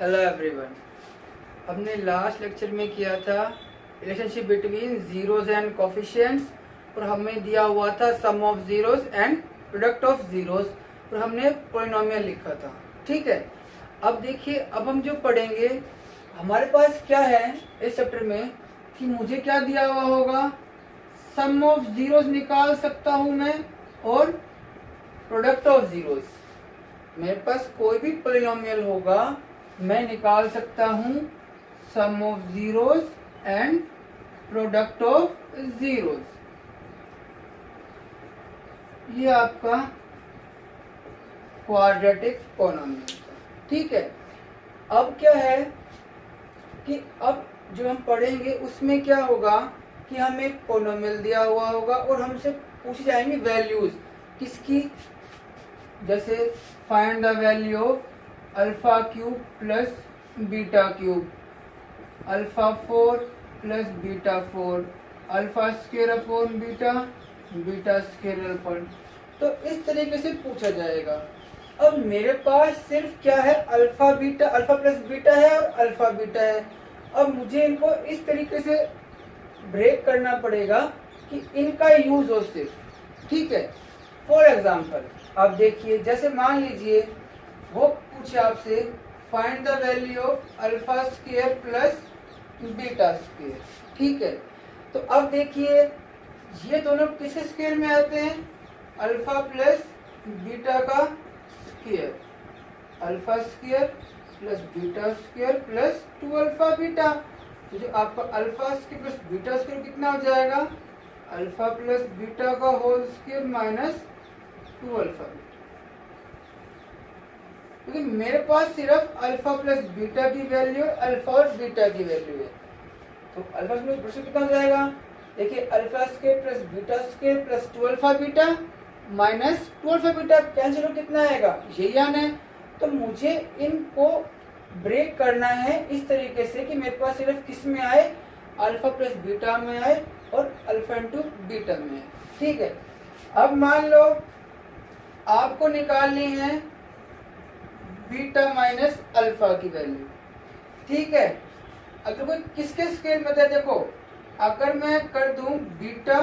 Hello everyone. हमने last lecture में किया था relationship between zeros and coefficients और हमें दिया हुआ था sum of zeros and product of zeros और हमने पॉलिनोमियल लिखा था। ठीक है, अब देखिए, अब हम जो पढ़ेंगे हमारे पास क्या है इस चैप्टर में कि मुझे क्या दिया हुआ होगा, सम ऑफ जीरोस निकाल सकता हूं मैं और प्रोडक्ट ऑफ जीरोस। मेरे पास कोई भी पॉलिनोमियल होगा मैं निकाल सकता हूं sum of zeros and product of zeros. ये आपका क्वाड्रेटिक पॉलिनोमियल। ठीक है, अब क्या है कि अब जो हम पढ़ेंगे उसमें क्या होगा कि हमें एक पॉलिनोमियल दिया हुआ होगा और हमसे पूछी जाएंगी वैल्यूज किसकी, जैसे find the value of alpha cube plus beta cube, alpha 4 plus beta 4, alpha square upon beta, beta square upon. तो इस तरीके से पूछा जाएगा। अब मेरे पास सिर्फ क्या है, alpha beta, alpha plus beta है और अल्फा बीटा है। अब मुझे इनको इस तरीके से ब्रेक करना पड़ेगा कि इनका यूज हो सिर्फ। ठीक है, फॉर एग्जाम्पल अब देखिए, जैसे मान लीजिए वो पूछे आपसे find the value of alpha square plus beta square. ठीक है, तो अब देखिए ये दोनों किसके स्क्वायर में आते हैं, अल्फा प्लस बीटा का square, alpha square plus beta square plus 2 alpha beta. तो जो आपका alpha square plus beta square कितना हो जाएगा, अल्फा प्लस बीटा का whole square minus 2 alpha beta. क्योंकि मेरे पास सिर्फ अल्फा प्लस बीटा की वैल्यू और अल्फा और बीटा की वैल्यू है, तो अल्फा प्लस कितना हो जाएगा, देखिए alpha square plus beta square plus 2 alpha beta minus 2 alpha beta cancel हो कितना आएगा, यही आना है। तो मुझे इनको ब्रेक करना है इस तरीके से कि मेरे पास सिर्फ किस में आए, अल्फा प्लस बीटा में आए और अल्फा इंटू बीटा में आए। ठीक है, अब मान लो आपको निकालनी है बीटा माइनस अल्फा की वैल्यू। ठीक है, अगर कोई किसके स्क्वायर में है, देखो अगर मैं कर दूं बीटा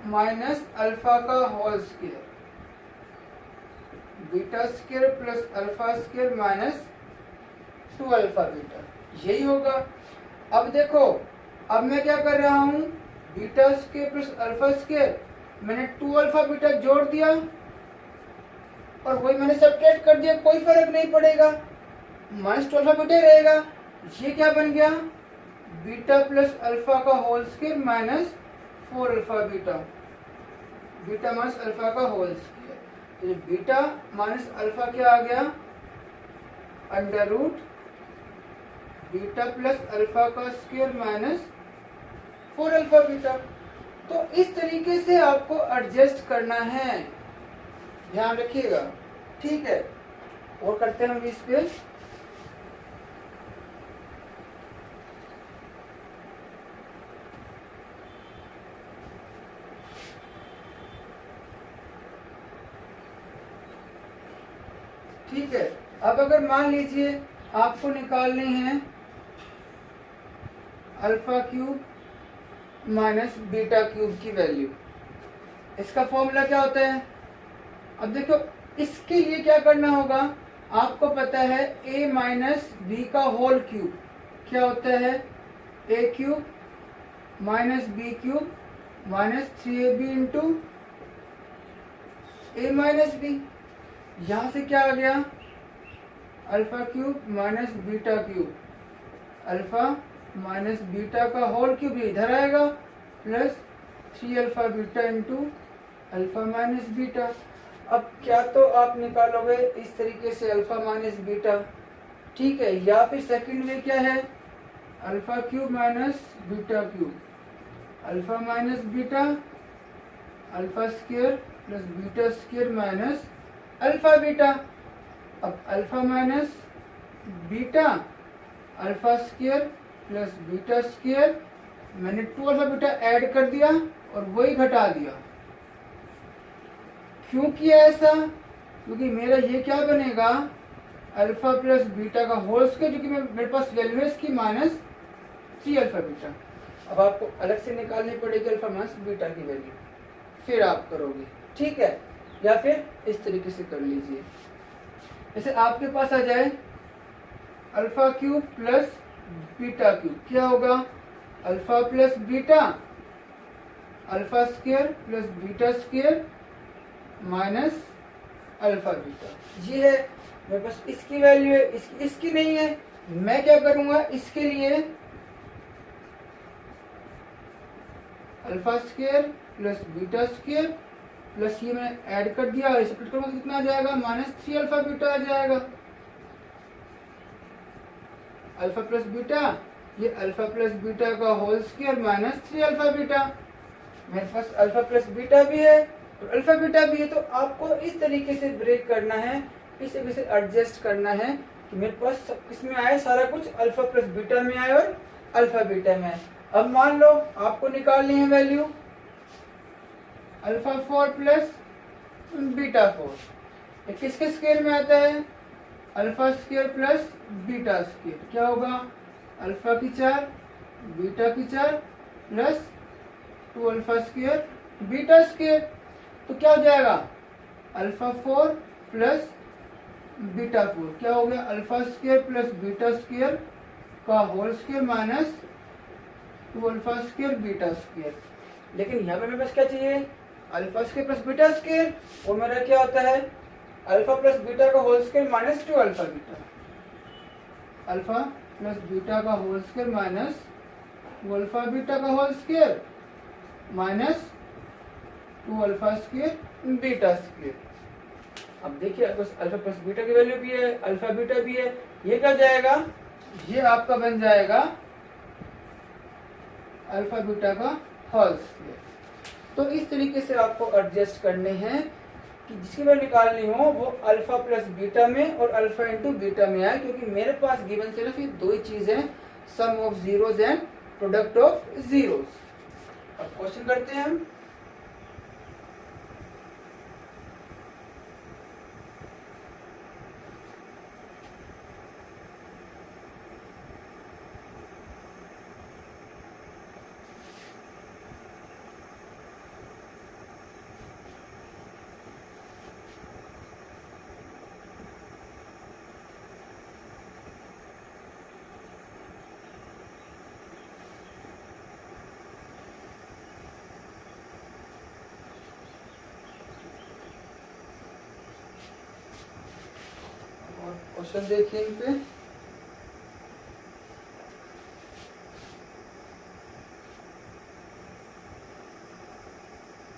माइनस अल्फा का whole square, beta square plus alpha square minus 2 alpha beta, यही होगा। अब देखो, अब मैं क्या कर रहा हूं, beta square plus alpha square मैंने 2 अल्फा बीटा जोड़ दिया और वही मैंने सब्ट्रैक्ट कर दिया, कोई फर्क नहीं पड़ेगा, माइनस 2 अल्फा बीटा रहेगा। ये क्या बन गया, बीटा प्लस अल्फा का whole square minus 4 alpha beta, beta minus alpha का होल स्क्वायर। तो बीटा माइनस अल्फा क्या आ गया, under root beta plus alpha का स्क्वायर माइनस 4 अल्फा बीटा। तो इस तरीके से आपको एडजस्ट करना है, ध्यान रखिएगा। ठीक है, और करते हैं हम इस पे। ठीक है, अब अगर मान लीजिए आपको निकालनी है alpha cube minus beta cube की वैल्यू, इसका फॉर्मूला क्या होता है। अब देखो इसके लिए क्या करना होगा, आपको पता है a माइनस बी का होल क्यूब क्या होता है, a cube minus B cube minus 3ab into a minus B. यहां से क्या आ गया, alpha cube minus beta cube, alpha minus beta का होल क्यूब इधर आएगा plus 3 alpha beta into alpha minus beta. अब क्या तो आप निकालोगे इस तरीके से अल्फा माइनस बीटा। ठीक है, या फिर सेकंड में क्या है, alpha cube minus beta cube, alpha minus beta, alpha square plus beta square minus alpha beta. अब alpha minus beta, alpha square plus beta square, मैंने 2 अल्फा बीटा ऐड कर दिया और वही घटा दिया। क्यों किया ऐसा, क्योंकि मेरा ये क्या बनेगा, अल्फा प्लस बीटा का होल स्क्वायर, जो कि मेरे पास वैल्यू है इसकी माइनस 3 अल्फा बीटा। अब आपको अलग से निकालनी पड़ेगी अल्फा माइनस बीटा की वैल्यू, फिर आप करोगे, ठीक है। या फिर इस तरीके से कर लीजिए, जैसे आपके पास आ जाए alpha cube plus beta cube, क्या होगा alpha plus beta alpha square plus beta square minus alpha beta. ये है मेरे पास, इसकी वैल्यू है, इसकी नहीं है। मैं क्या करूंगा, इसके लिए alpha square plus beta square plus ये मैंने ऐड कर दिया, स्प्लिट करूंगा तो कितना आ जाएगा माइनस 3 अल्फा बीटा आ जाएगा। अल्फा प्लस बीटा, ये अल्फा प्लस बीटा का whole square minus 3 alpha beta. मेरे पास अल्फा प्लस बीटा भी है और अल्फा बीटा भी है, तो आपको इस तरीके से ब्रेक करना है, इस तरीके से एडजस्ट करना है कि मेरे पास सब किसमें आए, सारा कुछ अल्फा प्लस बीटा में आए और अल्फा बीटा में आए। अब मान लो आपको निकालनी है वैल्यू अल्फा 4 प्लस बीटा 4, ये किसके स्क्वायर में आता है, alpha square plus beta square. क्या होगा अल्फा की 4 बीटा की 4 plus 2 alpha square beta square, तो क्या हो जाएगा अल्फा 4 प्लस बीटा 4, क्या हो गया alpha square plus beta square का whole square minus 2 alpha square beta square. लेकिन यहाँ पे मेरे पास क्या चाहिए, alpha square plus beta square, वो मेरा क्या होता है अल्फा प्लस बीटा का whole square minus 2 alpha beta, alpha plus beta का whole square minus 2 alpha beta का whole square minus 2 alpha square beta square. अब देखिए अल्फा प्लस बीटा की वैल्यू भी है, अल्फा बीटा भी है, ये क्या जाएगा, ये आपका बन जाएगा अल्फा बीटा का होल स्क्वायर। तो इस तरीके से आपको एडजस्ट करने हैं कि जिसकी वैल्यू निकालनी हो वो अल्फा प्लस बीटा में और अल्फा इंटू बीटा में आए, क्योंकि मेरे पास गिवन सिर्फ ये दो ही चीज है, sum of zeros and product of zeros. अब क्वेश्चन करते हैं हम। क्वेश्चन देखिए इन पे,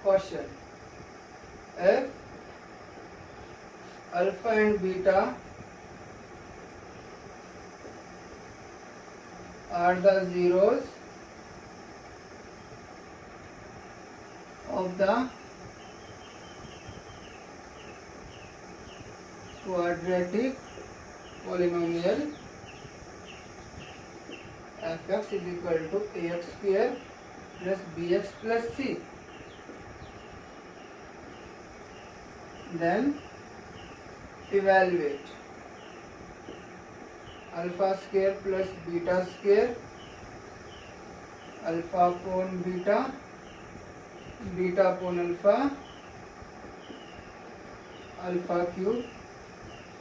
question if alpha and beta are the zeros of the quadratic polynomial fx is equal to ax square plus bx plus c. Then evaluate alpha square plus beta square, alpha upon beta, beta upon alpha, alpha cube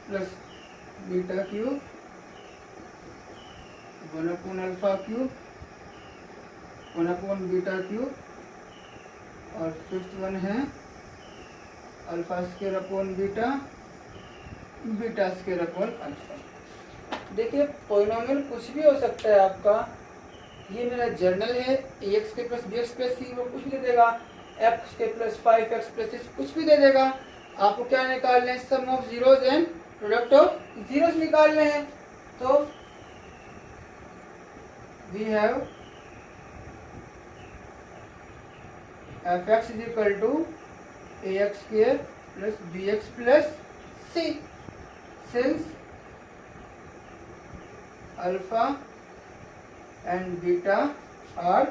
plus beta cube, 1 upon alpha cube, 1 upon beta cube, और fifth one है alpha square upon beta, beta square upon alpha. देखिए polynomial कुछ भी हो सकता है आपका, ये मेरा जर्नल है, ax के प्लस bx प्लस c वो कुछ भी दे देगा, x के प्लस 5x प्लस 6 कुछ भी दे देगा। आपको क्या निकालना है, sum of zeros and product of zeros निकालने हैं। तो we have fx is equal to ax square plus bx plus c, since alpha and beta are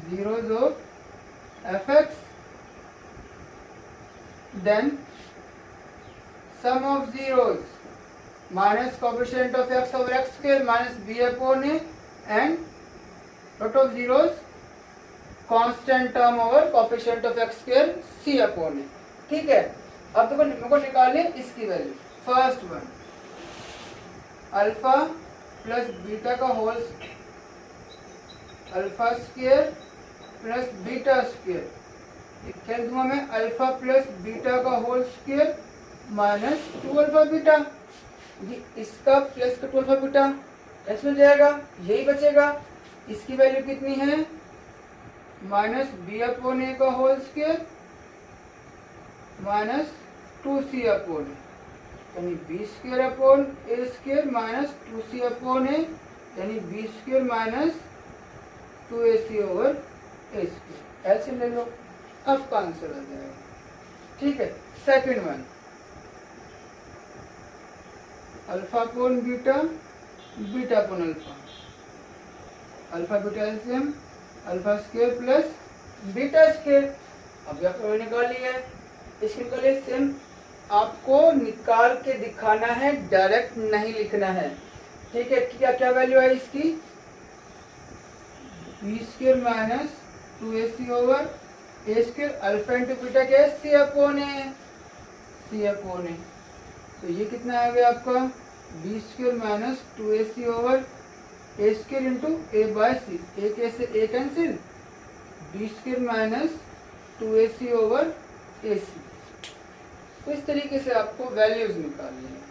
zeros of fx, then sum of zeros minus coefficient of x over x square minus b upon a and lot of zeros constant term over coefficient of x square c upon a. ठीक है, अब देखो मेरे को निकाले इसकी value. First one alpha plus beta का whole alpha square plus beta square, क्या दूंगा मैं, अल्फा प्लस बीटा का whole square minus 2 alpha beta. ये इसका प्लस का 2 अल्फा बीटा कैसे हो जाएगा, यही बचेगा. इसकी वैल्यू कितनी है, माइनस बी अपॉन ए का whole square minus 2c upon a, यानी b square upon a square minus 2c upon a, यानी b square minus 2ac over a square. ऐसे ले लो, अब का आंसर आ जाएगा. ठीक है, second one alpha upon beta, beta upon alpha, alpha beta LCM alpha square plus beta square. अब आपको निकाल लिया है, इसके निकालिए. सेम आपको निकाल के दिखाना है, डायरेक्ट नहीं लिखना है. ठीक है, क्या क्या वैल्यू है इसकी, b square minus 2ac over a square, alpha into beta क्या है, सी अपॉन ए, सी अपॉन ए. तो ये कितना आ गया आपका, b square minus 2ac over a square into a by c, एक ए से a cancel, b square minus 2ac over a c. तो इस तरीके से आपको वैल्यूज निकालनी है.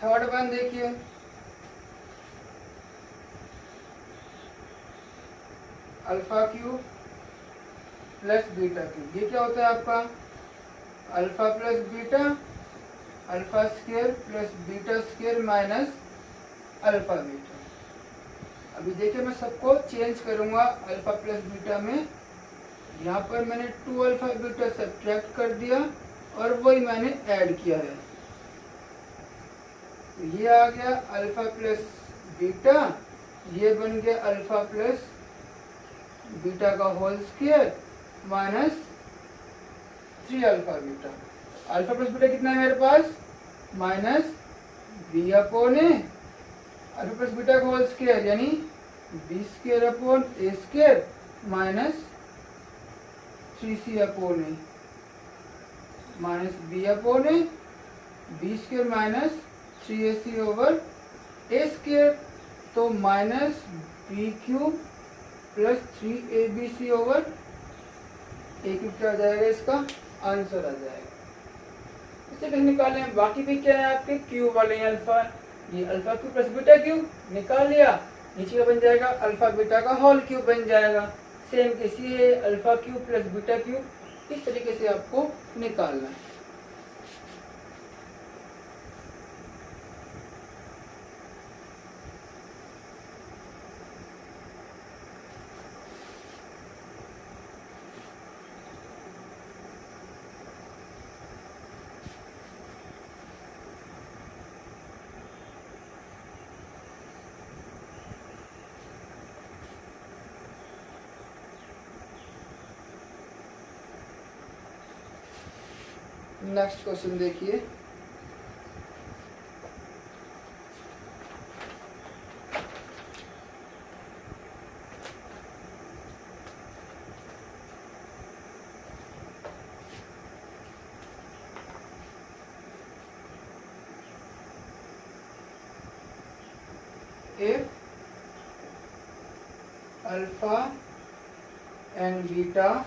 थर्ड वन देखिए, alpha cube plus beta cube. ये क्या होता है आपका, alpha plus beta, alpha square plus beta square minus alpha beta. अभी देखिए मैं सबको चेंज करूंगा अल्फा प्लस बीटा में. यहाँ पर मैंने 2 अल्फा बीटा सब्ट्रैक्ट कर दिया और वही मैंने ऐड किया है. तो ये आ गया अल्फा प्लस बीटा, ये बन गया अल्फा प्लस बीटा का whole square minus 3 alpha beta. Alpha plus beta कितना है मेरे पास, minus b upon a, alpha plus beta का होल स्क्वायर यानी b square upon a square minus 3c upon a, minus b upon a, b square minus 3ac over a square. तो minus B cube plus 3abc over a cube क्या आ जाएगा, इसका answer आ जाएगा. इसे कैसे निकालें, बाकी भी क्या है आपके क्यूब वाले अल्फा, ये alpha cube plus beta cube निकाल लिया, नीचे का बन जाएगा अल्फा बीटा का होल क्यूब बन जाएगा. सेम किसी है alpha cube plus beta cube, इस तरीके से आपको निकालना है. नेक्स्ट क्वेश्चन देखिए, if alpha and beta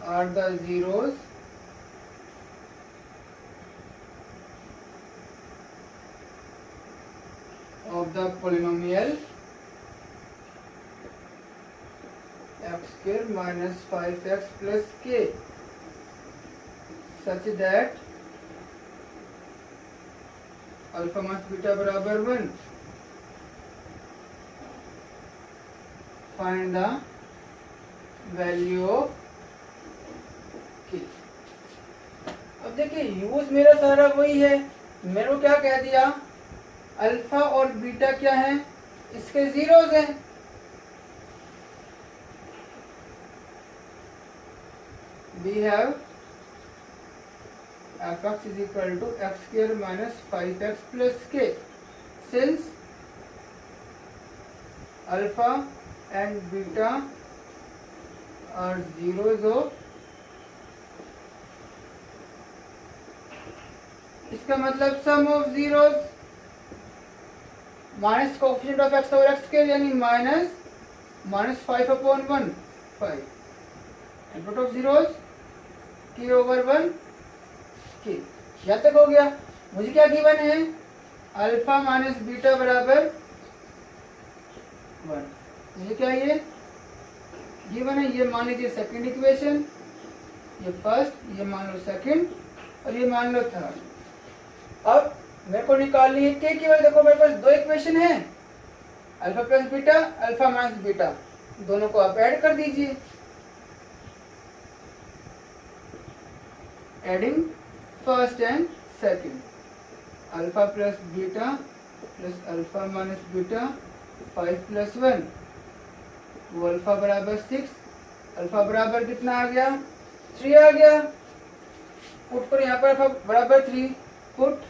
are the zeros of the polynomial x square minus 5x plus k such that alpha minus beta बराबर 1, फाइंड द वैल्यू ऑफ के। अब देखिए यूज मेरा सारा वही है, मेरे को क्या कह दिया, अल्फा और बीटा क्या है, इसके जीरोज हैं। We have fx is equal to x square minus 5x plus k since alpha and beta are zeros of, इसका मतलब sum of zeros minus coefficient of x over x square यानी minus 5/1 5 and root of zeros k over 1 k। यहाँ तक हो गया। मुझे क्या given है, अल्फा माइनस बीटा बराबर 1। मुझे क्या ये गिवन है, ये मान लीजिए सेकंड इक्वेशन, ये फर्स्ट, ये मान लो सेकंड और ये मान लो थर्ड। अब मेरे को निकालनी है के की वैल्यू। देखो मेरे पास दो इक्वेशन है, alpha plus beta, alpha minus beta, दोनों को आप ऐड कर दीजिए। Adding first and second, alpha plus beta plus alpha minus beta 5 plus 1, वो अल्फा बराबर 6, अल्फा बराबर कितना आ गया, 3 आ गया। पुट पर यहाँ पर अल्फा बराबर 3, पुट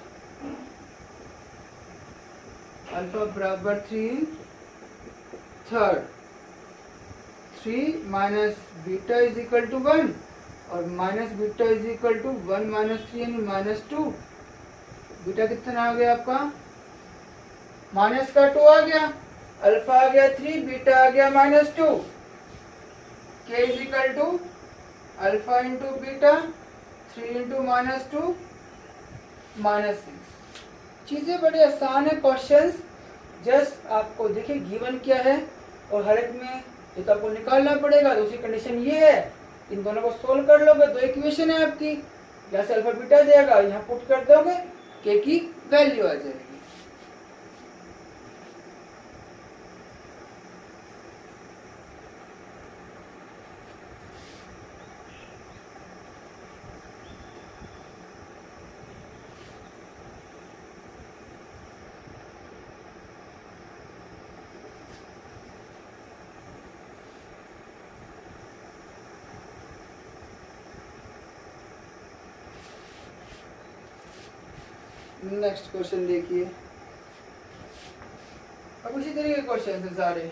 अल्फा बराबर 3 third, 3 minus beta is equal to 1 और minus beta is equal to 1 minus 3 यानी -2। बीटा कितना आ गया आपका, माइनस का 2 आ गया, अल्फा आ गया 3, बीटा आ गया -2। K is equal to alpha into beta 3 into -2 -6। चीजें बड़ी आसान है, क्वेश्चंस जस्ट आपको देखिए गिवन क्या है और हर एक में एक आपको निकालना पड़ेगा। दूसरी कंडीशन ये है, इन दोनों को सोल्व कर लोगे, दो इक्वेशन है आपकी, यहाँ से अल्फा बीटा देगा, यहाँ पुट कर दोगे, के की वैल्यू आ जाएगी। नेक्स्ट क्वेश्चन देखिए। अब उसी तरीके के क्वेश्चन है सारे।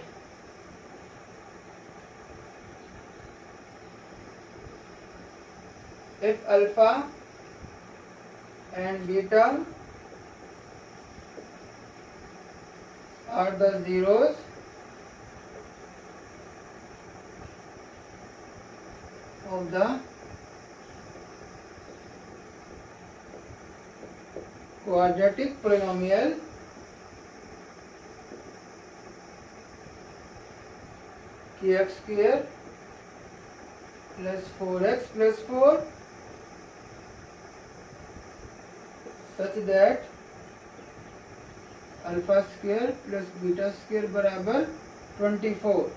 If alpha and beta are the zeros of the quadratic polynomial kx square plus 4x plus 4 such that alpha square plus beta square बराबर 24।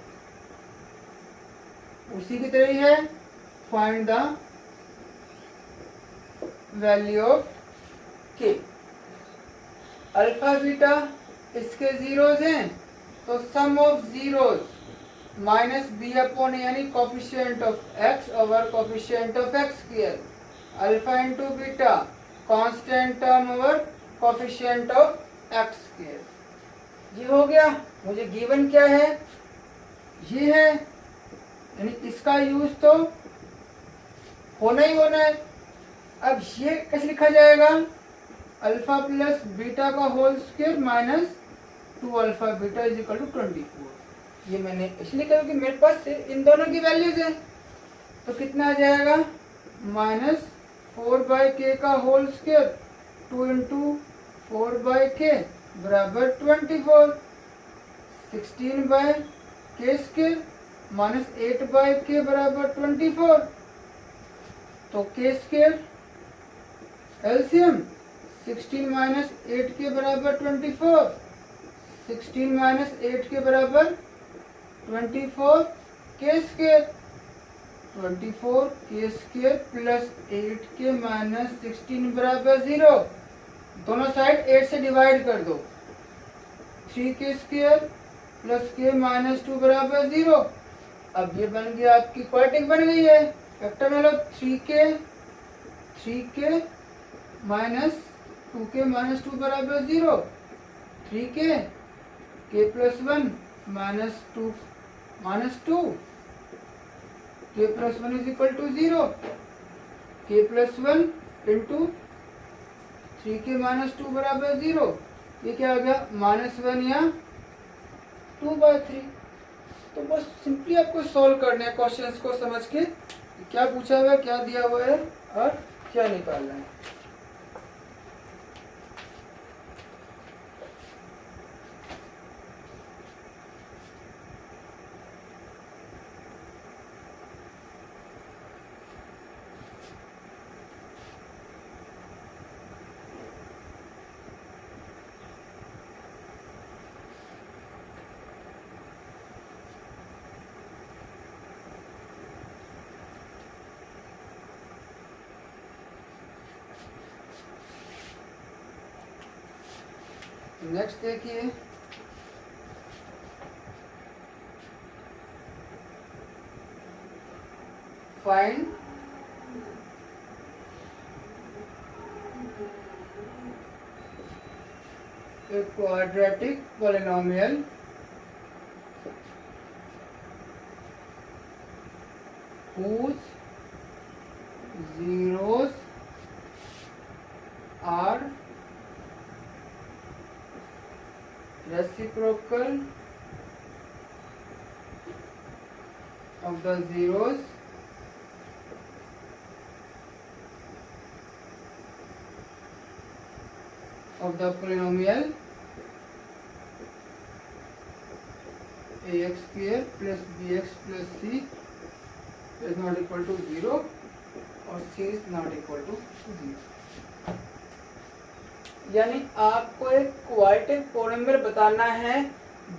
उसी की तरह ही है, find the value of k. Alpha beta इसके zeros हैं, तो sum of zeros minus b upon यानी coefficient of x over coefficient of x square, alpha into beta constant term over coefficient of x square. ये हो गया। मुझे given क्या है, ये है, यानी इसका यूज तो होना ही होना है। अब ये कैसे लिखा जाएगा, अल्फा प्लस बीटा का whole square minus 2 alpha beta is equal to 24। ये मैंने इसलिए कहा कि मेरे पास इन दोनों की वैल्यूज है, तो कितना आ जाएगा, -4/k का होल स्क्वायर 2 इंटू 4/k बराबर 24, 16/k स्क्वायर माइनस 8/k बराबर 24। तो k स्क्वायर एलसीएम 16 माइनस 8 के बराबर 24, 16 माइनस 8 के बराबर 24 के स्क्वायर। 24 के स्क्वायर प्लस 8k माइनस 16 बराबर 0। दोनों साइड 8 से डिवाइड कर दो। 3k square plus k minus 2 बराबर 0। अब ये बन गया आपकी क्वाड्रेटिक बन गई है। फैक्टर में लो 3k माइनस 2k माइनस 2 बराबर 0। 3k k plus 1 minus 2 k plus 1 is equal to 0। k plus 1 into 3k minus 2 बराबर 0। ये क्या हो गया -1 या 2/3। तो बस सिंपली आपको सॉल्व करना है क्वेश्चंस को समझ के क्या पूछा हुआ है, क्या दिया हुआ है और क्या निकालना है। नेक्स्ट देखिए, find a quadratic polynomial whose zeros are reciprocal of the zeros of the polynomial ax square plus bx plus c is not equal to 0 और c is not equal to 0। यानी आपको एक क्वाड्रेटिक पॉलिनोमियल बताना है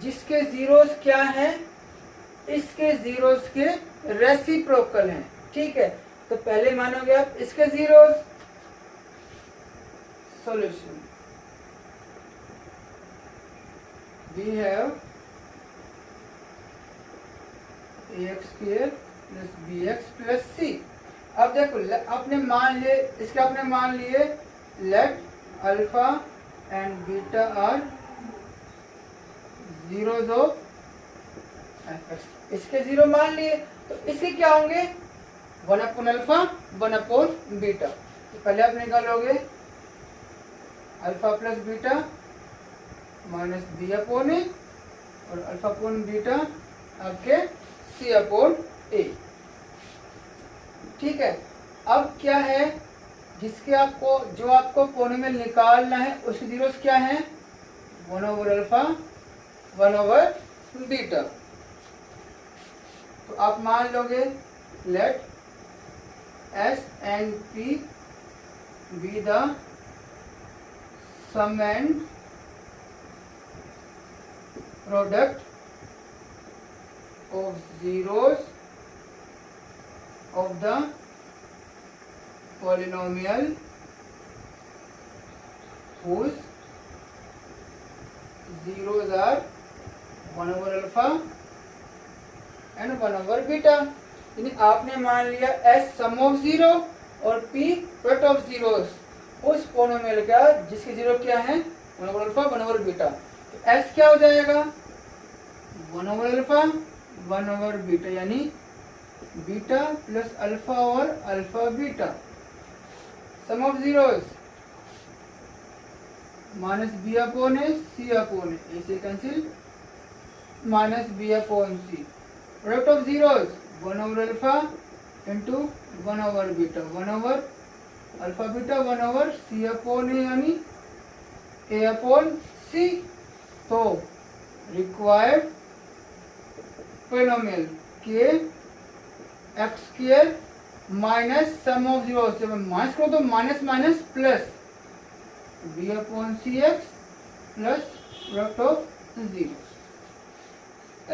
जिसके zeros क्या हैं, इसके जीरोस के रेसिप्रोकल हैं। ठीक है, तो पहले मानोगे आप इसके zeros. Solution we have ax square plus bx plus c। अब देखो आपने मान लिए, इसके आपने मान लिए let alpha and beta are zeros of F. इसके जीरो मान लिए तो इसके क्या होंगे 1/अल्फा 1/बीटा। तो पहले आप निकालोगे alpha plus beta minus b/a और अल्फा अपॉन बीटा आपके c/a। ठीक है, अब क्या है जिसके आपको जो आपको पॉलिनोमियल निकालना है उसके जीरोस क्या हैं 1/अल्फा 1/बीटा। तो आप मान लोगे late s and p be the sum and product of zeros of the polynomial whose zeros are 1/अल्फा and 1/बीटा। यानी आपने मान लिया s सम ऑफ जीरो और p प्रोडक्ट ऑफ जीरोस उस पॉलिनोमियल का जिसके जीरो क्या है 1/अल्फा 1/बीटा। तो s क्या हो जाएगा 1/अल्फा 1/बीटा यानी बीटा प्लस अल्फा और alpha beta. Sum of zeros minus b/a c/a इसे cancel minus b/c। Product of zeros 1/अल्फा इंटू 1/बीटा 1/अल्फा बीटा 1/c/a यानी a/c। तो required polynomial k x square minus sum of zero, जब माइनस करो तो minus minus plus b/cx plus product of zero.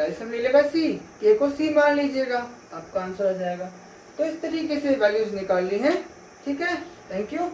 ऐसे मिलेगा c, के को c मान लीजिएगा, आपका आंसर आ जाएगा। तो इस तरीके से वैल्यूज निकालनी है। ठीक है, थैंक यू।